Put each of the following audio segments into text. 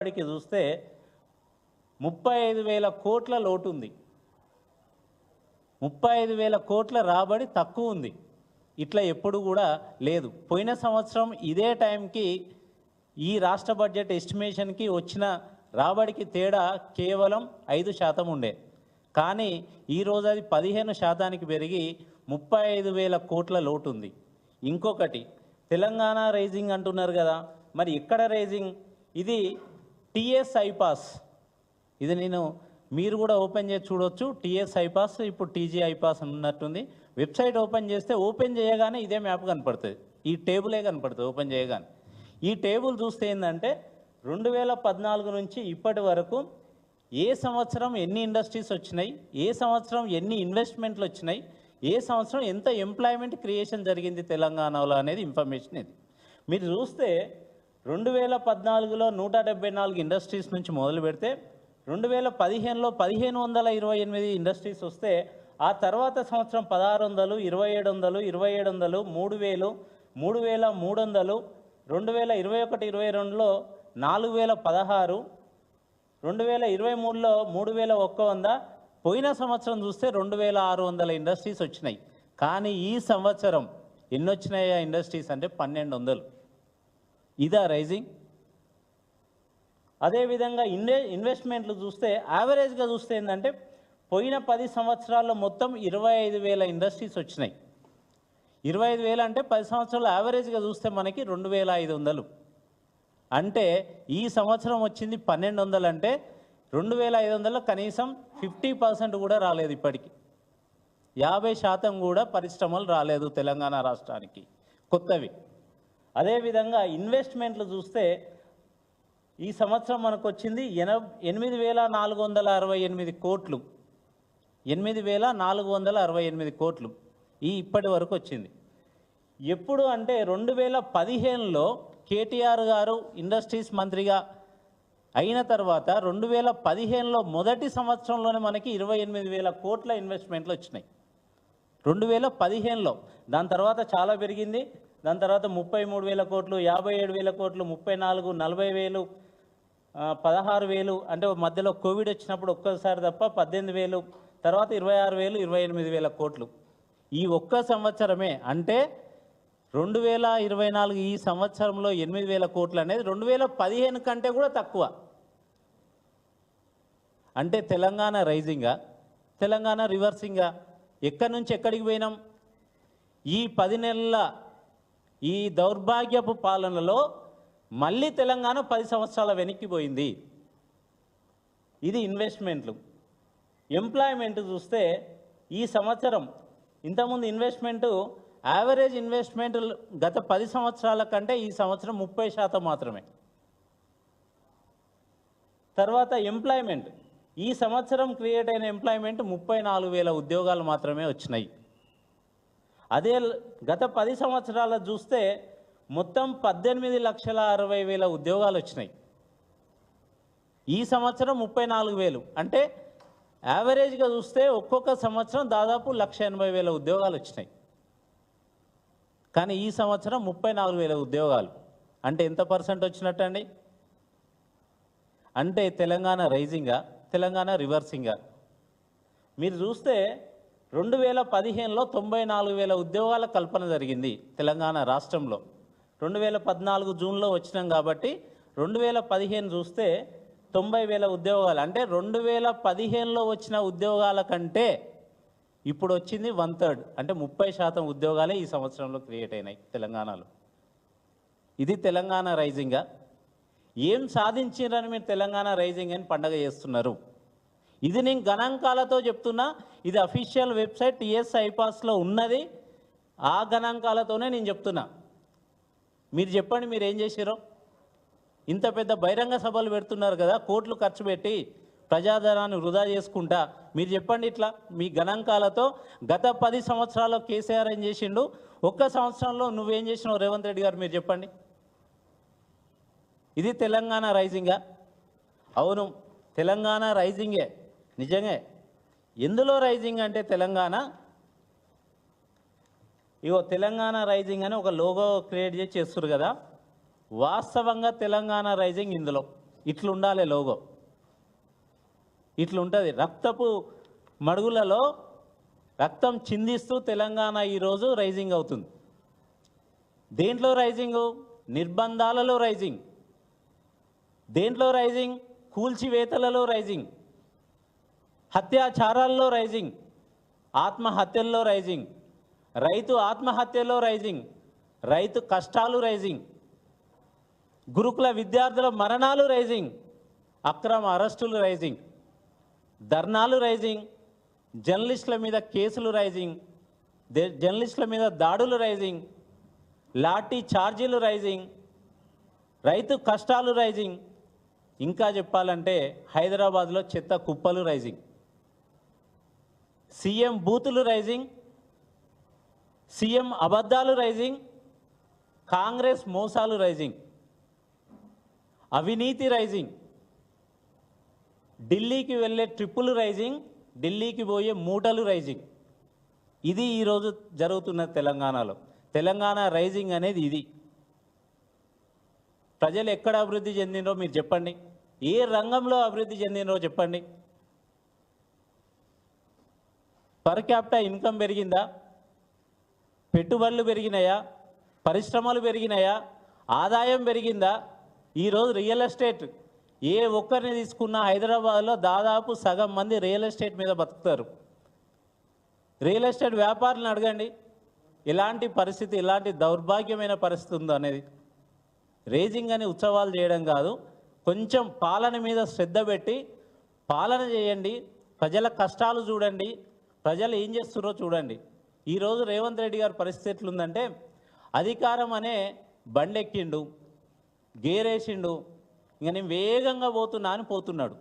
ఇప్పటికి చూస్తే 35,000 కోట్ల లోటు ఉంది. 35,000 కోట్ల రాబడి తక్కువ ఉంది. ఇట్లా ఎప్పుడు కూడా లేదు. పోయిన సంవత్సరం ఇదే టైంకి ఈ రాష్ట్ర బడ్జెట్ ఎస్టిమేషన్కి వచ్చిన రాబడికి తేడా కేవలం 5% ఉండే. కానీ ఈరోజు అది 15% పెరిగి 35,000 కోట్ల లోటు ఉంది. ఇంకొకటి తెలంగాణ రైజింగ్ అంటున్నారు కదా, మరి ఎక్కడ రైజింగ్? ఇది టీఎస్ ఐపాస్. ఇది మీరు కూడా ఓపెన్ చేసి చూడొచ్చు. టీఎస్ ఐపాస్ ఇప్పుడు టీజీ ఐపాస్ ఉన్నట్టుంది. వెబ్సైట్ ఓపెన్ చేస్తే ఓపెన్ చేయగానే ఇదే మ్యాప్ కనపడుతుంది, ఈ టేబులే కనపడుతుంది ఓపెన్ చేయగానే. ఈ టేబుల్ చూస్తే ఏంటంటే 2014 నుంచి ఇప్పటి వరకు ఏ సంవత్సరం ఎన్ని ఇండస్ట్రీస్ వచ్చినాయి, ఏ సంవత్సరం ఎన్ని ఇన్వెస్ట్మెంట్లు వచ్చినాయి, ఏ సంవత్సరం ఎంత ఎంప్లాయ్మెంట్ క్రియేషన్ జరిగింది తెలంగాణలో అనేది ఇన్ఫర్మేషన్ ఇది. మీరు చూస్తే 2014లో 174 ఇండస్ట్రీస్ నుంచి మొదలు పెడితే 2015లో 1528 ఇండస్ట్రీస్ వస్తే, ఆ తర్వాత సంవత్సరం 1600, 2700, 2700, 3000, 3300, 2021-22లో 4016, 2023లో 3100, పోయిన సంవత్సరం చూస్తే 2600 ఇండస్ట్రీస్ వచ్చినాయి. కానీ ఈ సంవత్సరం ఎన్ని వచ్చినాయి ఇండస్ట్రీస్ అంటే 1200. ఇదా రైజింగ్? అదేవిధంగా ఇన్వెస్ట్మెంట్లు చూస్తే యావరేజ్గా చూస్తే ఏంటంటే పోయిన 10 సంవత్సరాల్లో మొత్తం 25,000 ఇండస్ట్రీస్ వచ్చినాయి. 25,000 అంటే 10 సంవత్సరాలు యావరేజ్గా చూస్తే మనకి 2,500. అంటే ఈ సంవత్సరం వచ్చింది 1,200 అంటే 2,500 కనీసం 50% కూడా రాలేదు. ఇప్పటికి 50% కూడా పరిశ్రమలు రాలేదు తెలంగాణ రాష్ట్రానికి కొత్తవి. అదేవిధంగా ఇన్వెస్ట్మెంట్లు చూస్తే ఈ సంవత్సరం మనకు వచ్చింది 8,468 కోట్లు. 8,468 కోట్లు ఇప్పటి వరకు వచ్చింది. ఎప్పుడు అంటే 2015లో కేటీఆర్ గారు ఇండస్ట్రీస్ మంత్రిగా అయిన తర్వాత 2015లో మొదటి సంవత్సరంలోనే మనకి 28,000 కోట్ల ఇన్వెస్ట్మెంట్లు వచ్చినాయి 2015లో. దాని తర్వాత చాలా పెరిగింది. దాని తర్వాత 33,000 కోట్లు, 57,000 కోట్లు, 34,000, 40,000, 16,000, అంటే మధ్యలో కోవిడ్ వచ్చినప్పుడు ఒక్కసారి తప్ప 18,000, తర్వాత 26,000, 28,000 కోట్లు ఈ ఒక్క సంవత్సరమే. అంటే 2024 ఈ సంవత్సరంలో 8,000 కోట్లు అనేది 2015 కంటే కూడా తక్కువ. అంటే తెలంగాణ రైజింగా, తెలంగాణ రివర్సింగా? ఎక్కడి నుంచి ఎక్కడికి పోయినాం? ఈ 10 నెలల ఈ దౌర్భాగ్యపు పాలనలో మళ్ళీ తెలంగాణ 10 సంవత్సరాల వెనక్కిపోయింది. ఇది ఇన్వెస్ట్మెంట్లు. ఎంప్లాయ్మెంట్ చూస్తే ఈ సంవత్సరం ఇంతకుముందు ఇన్వెస్ట్మెంటు యావరేజ్ ఇన్వెస్ట్మెంట్ గత 10 సంవత్సరాల కంటే ఈ సంవత్సరం 30% మాత్రమే. తర్వాత ఎంప్లాయ్మెంట్ ఈ సంవత్సరం క్రియేట్ అయిన ఎంప్లాయ్మెంట్ 34,000 ఉద్యోగాలు మాత్రమే వచ్చినాయి. అదే గత 10 సంవత్సరాల చూస్తే మొత్తం 18,60,000 ఉద్యోగాలు వచ్చినాయి. ఈ సంవత్సరం 34,000. అంటే యావరేజ్గా చూస్తే ఒక్కొక్క సంవత్సరం దాదాపు 1,80,000 ఉద్యోగాలు వచ్చినాయి. కానీ ఈ సంవత్సరం 34,000 ఉద్యోగాలు. అంటే ఎంత పర్సెంట్ వచ్చినట్టండి? అంటే తెలంగాణ రైజింగా, తెలంగాణ రివర్సింగా? మీరు చూస్తే 2015లో 94,000 ఉద్యోగాల కల్పన జరిగింది తెలంగాణ రాష్ట్రంలో. 2014 జూన్లో వచ్చినాం కాబట్టి 2015 చూస్తే 90,000 ఉద్యోగాలు. అంటే 2015లో వచ్చిన ఉద్యోగాల కంటే ఇప్పుడు వచ్చింది 1/3, అంటే 30% ఉద్యోగాలే ఈ సంవత్సరంలో క్రియేట్ అయినాయి తెలంగాణలో. ఇది తెలంగాణ రైజింగా? ఏం సాధించారని మీరు తెలంగాణ రైజింగ్ అని పండగ చేస్తున్నారు? ఇది నేను గణాంకాలతో చెప్తున్నా. ఇది అఫీషియల్ వెబ్సైట్ టీఎస్ ఐపాస్లో ఉన్నది. ఆ గణాంకాలతోనే నేను చెప్తున్నా. మీరు చెప్పండి, మీరు ఏం చేశారో? ఇంత పెద్ద బహిరంగ సభలు పెడుతున్నారు కదా, కోట్లు ఖర్చు పెట్టి ప్రజాధనాన్ని వృధా చేసుకుంటా. మీరు చెప్పండి ఇట్లా మీ గణాంకాలతో. గత 10 సంవత్సరాల్లో కేసీఆర్ ఏం చేసిండు, ఒక్క సంవత్సరంలో నువ్వేం చేసినావు రేవంత్ రెడ్డి గారు? మీరు చెప్పండి. ఇది తెలంగాణ రైజింగా? అవును, తెలంగాణ రైజింగే నిజంగా. ఎందులో రైజింగ్ అంటే తెలంగాణ ఇగో తెలంగాణ రైజింగ్ అని ఒక లోగో క్రియేట్ చేసి చేస్తారు కదా, వాస్తవంగా తెలంగాణ రైజింగ్ ఇందులో ఇట్లుండాలి లోగో, ఇట్లుంటుంది. రక్తపు మడుగులలో రక్తం చిందిస్తూ తెలంగాణ ఈరోజు రైజింగ్ అవుతుంది. దేంట్లో రైజింగు? నిర్బంధాలలో రైజింగ్. దేంట్లో రైజింగ్? కూల్చివేతలలో రైజింగ్, అత్యాచారాల్లో రైజింగ్, ఆత్మహత్యల్లో రైజింగ్, రైతు ఆత్మహత్యలో రైజింగ్, రైతు కష్టాలు రైజింగ్, గురుకుల విద్యార్థుల మరణాలు రైజింగ్, అక్రమ అరెస్టులు రైజింగ్, ధర్నాలు రైజింగ్, జర్నలిస్టుల మీద కేసులు రైజింగ్, జర్నలిస్టుల మీద దాడులు రైజింగ్, లాఠీ ఛార్జీలు రైజింగ్, రైతు కష్టాలు రైజింగ్. ఇంకా చెప్పాలంటే హైదరాబాద్లో చెత్త కుప్పలు రైజింగ్, సీఎం బూతులు రైజింగ్, సీఎం అబద్ధాలు రైజింగ్, కాంగ్రెస్ మోసాలు రైజింగ్, అవినీతి రైజింగ్, ఢిల్లీకి వెళ్ళే ట్రిప్పులు రైజింగ్, ఢిల్లీకి పోయే మూటలు రైజింగ్. ఇది ఈరోజు జరుగుతున్న తెలంగాణలో. తెలంగాణ రైజింగ్ అనేది ఇది. ప్రజలు ఎక్కడ అభివృద్ధి చెందినరో మీరు చెప్పండి, ఏ రంగంలో అభివృద్ధి చెందినరో చెప్పండి. పర్ క్యాపిటా ఇన్కమ్ పెరిగిందా? పెట్టుబడులు పెరిగినాయా? పరిశ్రమలు పెరిగినాయా? ఆదాయం పెరిగిందా? ఈరోజు రియల్ ఎస్టేట్ ఏ ఒక్కరిని తీసుకున్నా హైదరాబాద్లో దాదాపు సగం మంది రియల్ ఎస్టేట్ మీద బతుకుతారు. రియల్ ఎస్టేట్ వ్యాపారులను అడగండి ఎలాంటి పరిస్థితి, ఎలాంటి దౌర్భాగ్యమైన పరిస్థితి ఉందో అనేది. రేజింగ్ అని ఉత్సవాలు చేయడం కాదు, కొంచెం పాలన మీద శ్రద్ధ పెట్టి పాలన చేయండి, ప్రజల కష్టాలు చూడండి, ప్రజలు ఏం చేస్తున్నారో చూడండి. ఈరోజు రేవంత్ రెడ్డి గారి పరిస్థితి ఎట్లుందంటే, అధికారం అనే బండెక్కిండు, గేరేసిండు, ఇంక నేను వేగంగా పోతున్నా అని పోతున్నాడు.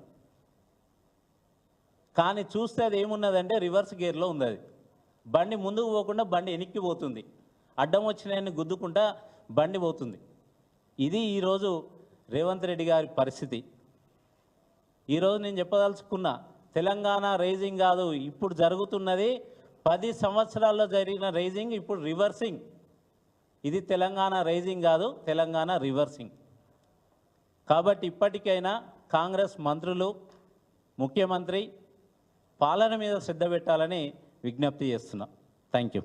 కానీ చూస్తే అది ఏమున్నదంటే రివర్స్ గేర్లో ఉంది. అది బండి ముందుకు పోకుండా బండి వెనక్కి పోతుంది, అడ్డం వచ్చినాయని గుద్దుకుంటా బండి పోతుంది. ఇది ఈరోజు రేవంత్ రెడ్డి గారి పరిస్థితి. ఈరోజు నేను చెప్పదలుచుకున్నా, తెలంగాణ రైజింగ్ కాదు, ఇప్పుడు జరుగుతున్నది 10 సంవత్సరాల్లో జరిగిన రైజింగ్ ఇప్పుడు రివర్సింగ్. ఇది తెలంగాణ రైజింగ్ కాదు, తెలంగాణ రివర్సింగ్. కాబట్టి ఇప్పటికైనా కాంగ్రెస్ మంత్రులు, ముఖ్యమంత్రి పాలన మీద శ్రద్ధ పెట్టాలని విజ్ఞప్తి చేస్తున్నా. Thank you.